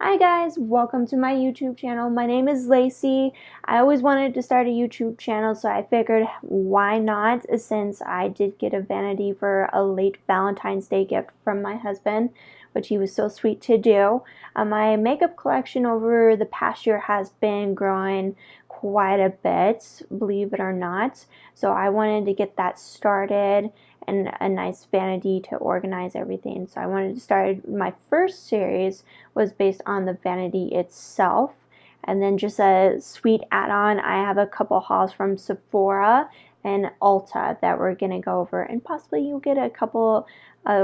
Hi guys, welcome to my YouTube channel. My name is Lacey. I always wanted to start a YouTube channel, so I figured why not, since I did get a vanity for a late Valentine's Day gift from my husband, which he was so sweet to do. My makeup collection over the past year has been growing quite a bit, believe it or not. So I wanted to get that started and a nice vanity to organize everything. So I wanted to start, my first series was based on the vanity itself, and then just a sweet add-on, I have a couple hauls from Sephora and Ulta that we're gonna go over, and possibly you'll get a couple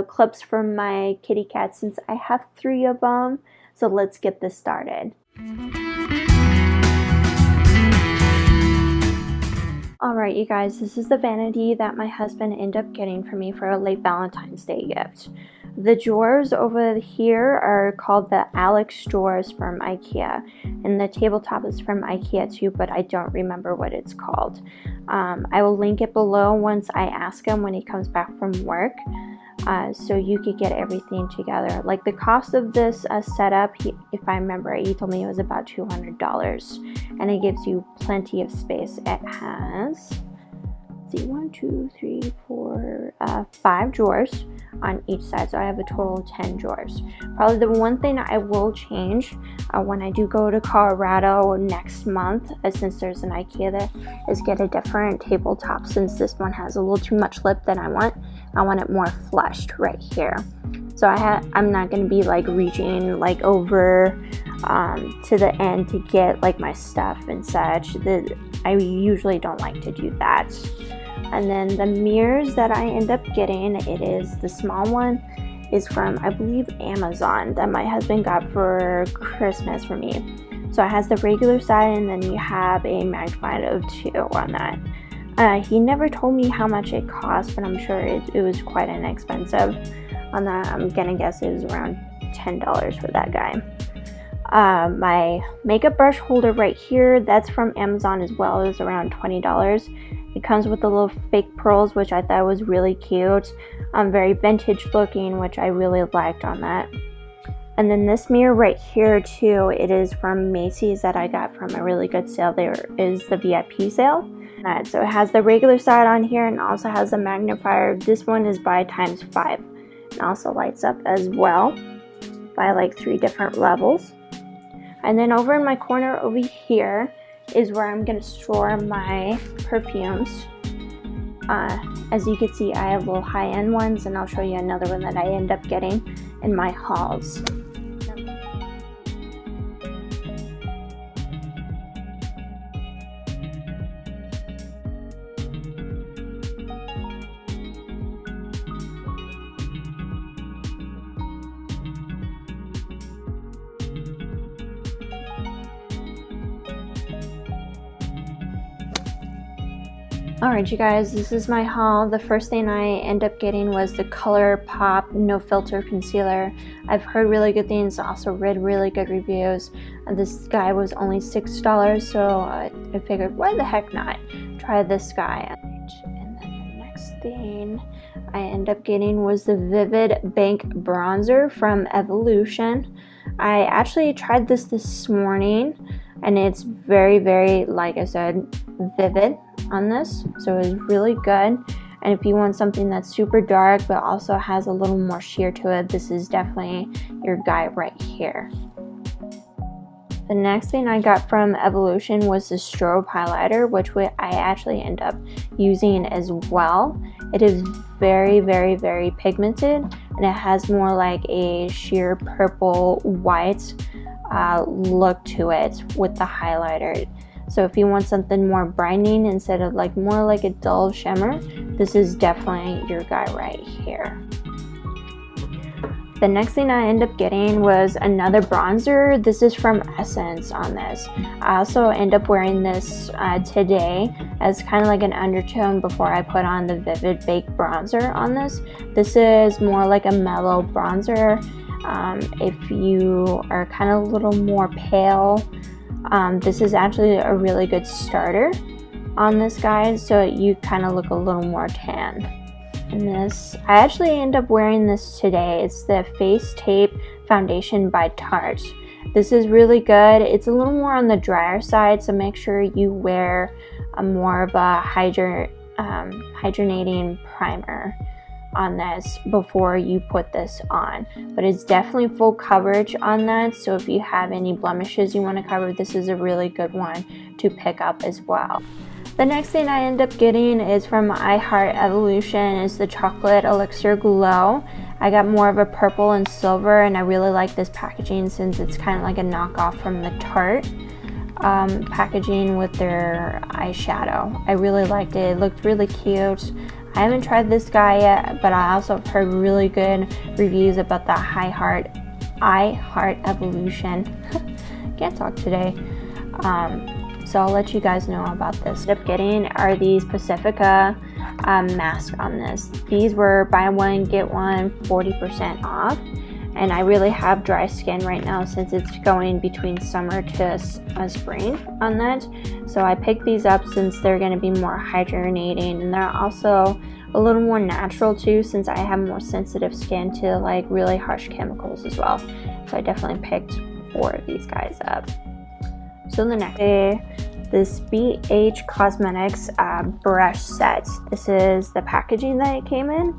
clips from my kitty cat since I have 3 of them. So let's get this started. Alright you guys, this is the vanity that my husband ended up getting for me for a late Valentine's Day gift. The drawers over here are called the Alex drawers from IKEA, and the tabletop is from IKEA too, but I don't remember what it's called. I will link it below once I ask him when he comes back from work, so you could get everything together. Like the cost of this setup, if I remember right, he told me it was about $200, and it gives you plenty of space. It has, let's see, 1, 2, 3, 4, 5 drawers on each side, so I have a total of 10 drawers. Probably the one thing I will change when I do go to Colorado next month, since there's an IKEA there, is get a different tabletop, since this one has a little too much lip than I want. I want it more flushed right here. So I'm not going to be like reaching like over to the end to get like my stuff and such. I usually don't like to do that. And then the mirrors that I end up getting, it is the small one is from, I believe, Amazon, that my husband got for Christmas for me. So it has the regular side, and then you have a magnified of 2 on that. He never told me how much it cost, but I'm sure it was quite inexpensive. On that, I'm gonna guess it was around $10 for that guy. My makeup brush holder right here, that's from Amazon as well. It was around $20. It comes with the little fake pearls, which I thought was really cute. Very vintage looking, which I really liked on that. And then this mirror right here too, it is from Macy's that I got from a really good sale. There is the VIP sale. So it has the regular side on here and also has a magnifier. This one is by ×5 and also lights up as well by like 3 different levels. And then over in my corner over here is where I'm going to store my perfumes. As you can see, I have little high-end ones, and I'll show you another one that I end up getting in my hauls. Alright you guys, this is my haul. The first thing I end up getting was the Colorpop No Filter Concealer. I've heard really good things, also read really good reviews. This guy was only $6, so I figured why the heck not? Try this guy. And then the next thing I end up getting was the Vivid Bank Bronzer from Evolution. I actually tried this morning, and it's very, very, like I said, vivid on this, so it's really good. And if you want something that's super dark but also has a little more sheer to it, this is definitely your guy right here. The next thing I got from Evolution was the strobe highlighter, which I actually end up using as well. It is very, very, very pigmented, and it has more like a sheer purple white look to it with the highlighter. So if you want something more brightening instead of like more like a dull shimmer, this is definitely your guy right here. The next thing I end up getting was another bronzer. This is from Essence on this. I also end up wearing this today as kind of like an undertone before I put on the Vivid Bake bronzer on this. This is more like a mellow bronzer. If you are kind of a little more pale, this is actually a really good starter on this guy, so you kind of look a little more tan. And this, I actually end up wearing this today. It's the Face Tape Foundation by Tarte. This is really good. It's a little more on the drier side, so make sure you wear a more of a hydrating primer on this before you put this on. But it's definitely full coverage on that, so if you have any blemishes you want to cover, this is a really good one to pick up as well. The next thing I end up getting is from I Heart Evolution, is the Chocolate Elixir Glow. I got more of a purple and silver, and I really like this packaging since it's kind of like a knockoff from the Tarte packaging with their eyeshadow. I really liked it. It looked really cute. I haven't tried this guy yet, but I also have heard really good reviews about the I Heart Evolution. Can't talk today. So I'll let you guys know about this. What I'm getting are these Pacifica masks on this. These were buy one get one 40% off, and I really have dry skin right now since it's going between summer to spring on that. So I picked these up since they're going to be more hydrating, and they're also a little more natural too, since I have more sensitive skin to like really harsh chemicals as well. So I definitely picked 4 of these guys up. So the next day, this BH Cosmetics brush set. This is the packaging that it came in.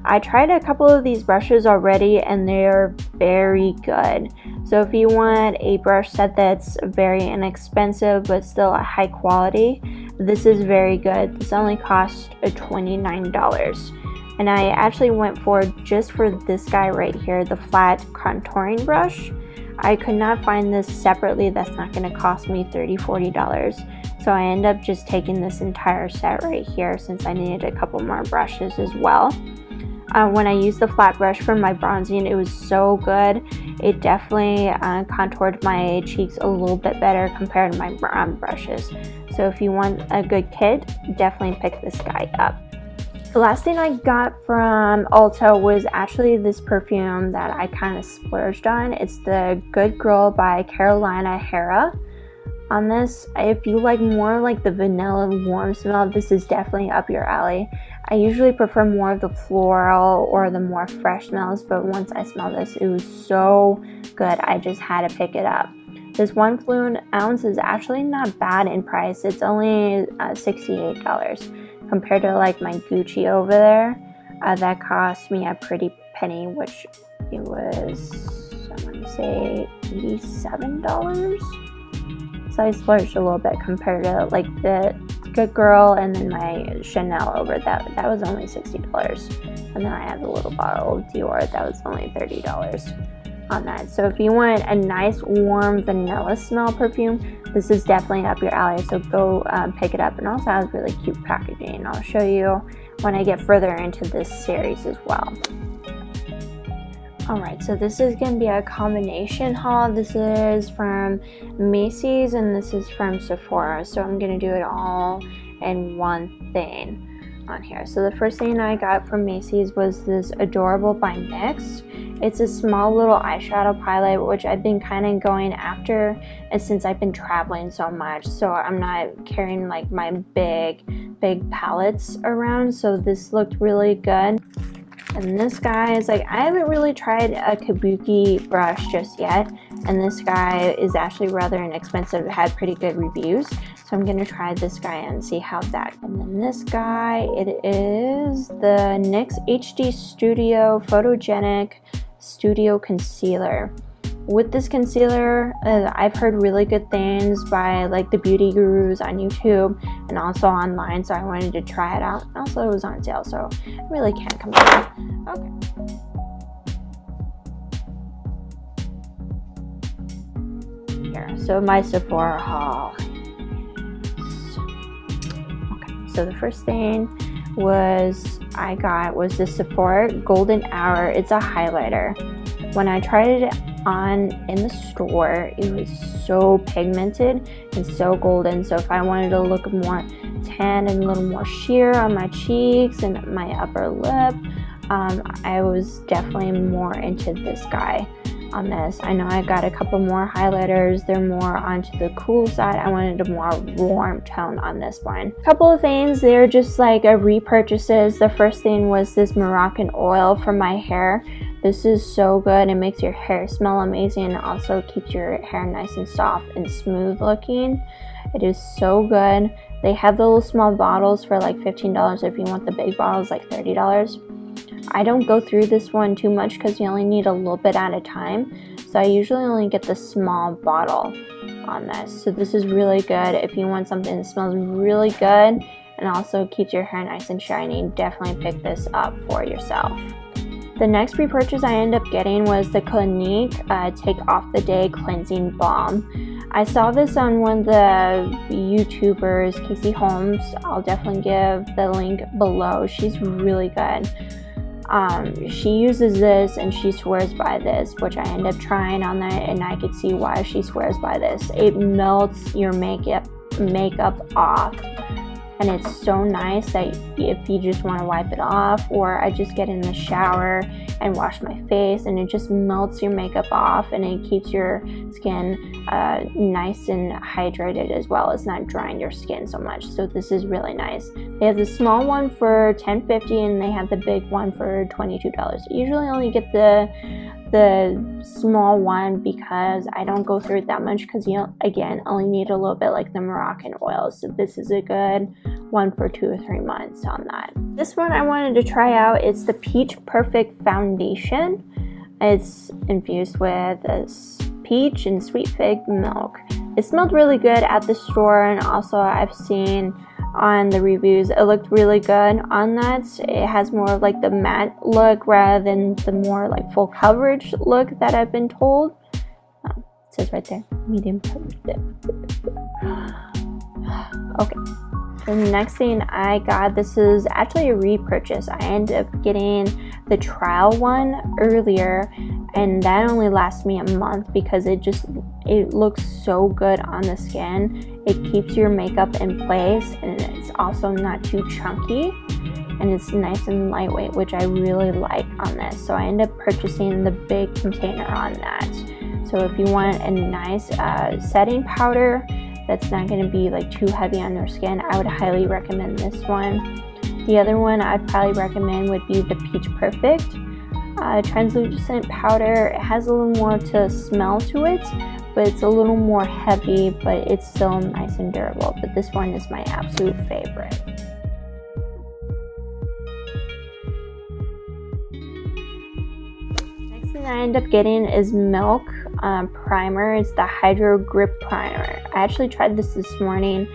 I tried a couple of these brushes already and they're very good. So if you want a brush set that's very inexpensive but still a high quality, this is very good. This only cost $29. And I actually went for just for this guy right here, the flat contouring brush. I could not find this separately. That's not going to cost me $30–40. So I end up just taking this entire set right here since I needed a couple more brushes as well. When I used the flat brush for my bronzing, it was so good. It definitely contoured my cheeks a little bit better compared to my brown brushes. So if you want a good kit, definitely pick this guy up. The last thing I got from Ulta was actually this perfume that I kind of splurged on. It's the Good Girl by Carolina Herrera. On this, if you like more like the vanilla warm smell, this is definitely up your alley. I usually prefer more of the floral or the more fresh smells, but once I smelled this, it was so good. I just had to pick it up. This 1 fluid ounce is actually not bad in price. It's only $68 compared to like my Gucci over there. That cost me a pretty penny, which it was, I want to say $87. So I splurged a little bit compared to like the Good Girl and then my Chanel over that. That was only $60. And then I have a little bottle of Dior that was only $30 on that. So if you want a nice warm vanilla smell perfume, this is definitely up your alley. So go pick it up. And also has really cute packaging. I'll show you when I get further into this series as well. Alright, so this is going to be a combination haul. This is from Macy's and this is from Sephora. So I'm going to do it all in one thing on here. So the first thing I got from Macy's was this Adorable by NYX. It's a small little eyeshadow palette, which I've been kind of going after since I've been traveling so much. So I'm not carrying like my big palettes around. So this looked really good. And this guy is like, I haven't really tried a kabuki brush just yet, and this guy is actually rather inexpensive. It had pretty good reviews, so I'm gonna try this guy and see how that. And then this guy, it is the NYX HD Studio Photogenic Studio Concealer. With this concealer, I've heard really good things by like the beauty gurus on YouTube and also online, so I wanted to try it out. Also, it was on sale, so I really can't complain. Okay. Here, so my Sephora haul. Okay, so the first thing I got was the Sephora Golden Hour. It's a highlighter. When I tried it on in the store, it was so pigmented and so golden. So if I wanted to look more tan and a little more sheer on my cheeks and my upper lip, I was definitely more into this guy on this. I know I got a couple more highlighters. They're more onto the cool side. I wanted a more warm tone on this one. A couple of things, they're just like repurchases. The first thing was this Moroccanoil for my hair. This is so good. It makes your hair smell amazing and also keeps your hair nice and soft and smooth looking. It is so good. They have the little small bottles for like $15. If you want the big bottles, like $30. I don't go through this one too much because you only need a little bit at a time. So I usually only get the small bottle on this. So this is really good if you want something that smells really good and also keeps your hair nice and shiny. Definitely pick this up for yourself. The next repurchase I ended up getting was the Clinique Take Off the Day Cleansing Balm. I saw this on one of the YouTubers, Holmes. I'll definitely give the link below. She's really good. She uses this and she swears by this, which I end up trying on that, and I could see why she swears by this. It melts your makeup off, and it's so nice that if you just want to wipe it off, or I just get in the shower and wash my face, and it just melts your makeup off, and it keeps your skin nice and hydrated as well. It's not drying your skin so much. So this is really nice. They have the small one for $10.50 and they have the big one for $22. Usually only get the small one because I don't go through it that much, because you again only need a little bit, like the Moroccanoil. So this is a good one for 2 or 3 months on that. This one I wanted to try out. It's the Peach Perfect Foundation. It's infused with peach and sweet fig milk. It smelled really good at the store, and also I've seen on the reviews it looked really good on that. It has more of like the matte look rather than the more like full coverage look that I've been told. It says right there, medium coverage. Okay. The next thing I got, this is actually a repurchase. I ended up getting the trial one earlier, and that only lasts me a month because it looks so good on the skin. It keeps your makeup in place, and it's also not too chunky, and it's nice and lightweight, which I really like on this. So I ended up purchasing the big container on that. So if you want a nice setting powder that's not going to be like too heavy on your skin, I would highly recommend this one. The other one I'd probably recommend would be the Peach Perfect Translucent Powder. It has a little more to smell to it, but it's a little more heavy, but it's still nice and durable. But this one is my absolute favorite. Next thing I end up getting is Milk primer. It's the Hydro Grip Primer. I actually tried this morning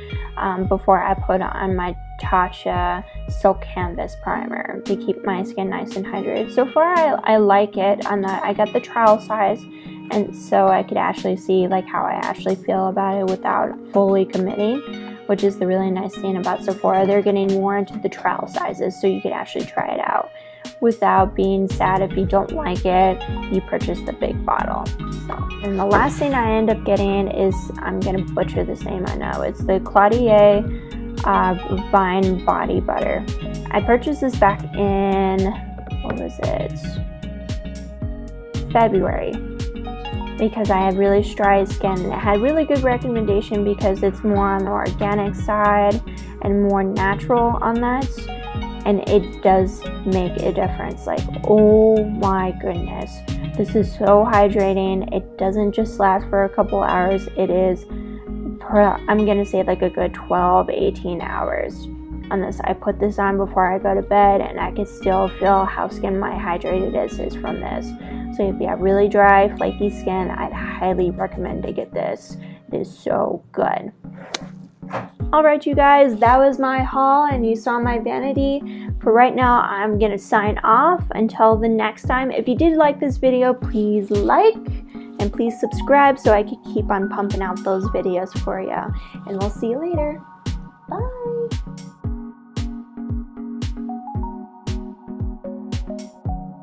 before I put on my Tatcha Silk Canvas Primer to keep my skin nice and hydrated. So far I like it. I got the trial size, and so I could actually see like how I actually feel about it without fully committing, which is the really nice thing about Sephora. They're getting more into the trial sizes, so you could actually try it out without being sad if you don't like it. You purchase the big bottle. And the last thing I end up getting is, I'm gonna butcher this name, I know, it's the Caudalie Vine Body Butter. I purchased this back in, what was it, February, because I had really dry skin. It had really good recommendation because it's more on the organic side and more natural on that, and it does make a difference. Like, oh my goodness, this is so hydrating. It doesn't just last for a couple hours. It is, I'm gonna say like a good 12-18 hours on this. I put this on before I go to bed, and I can still feel how hydrated it is from this. So if you have really dry, flaky skin, I'd highly recommend to get this. It is so good. Alright you guys, that was my haul, and you saw my vanity. For right now, I'm gonna sign off until the next time. If you did like this video, please like and please subscribe so I can keep on pumping out those videos for you. And we'll see you later. Bye!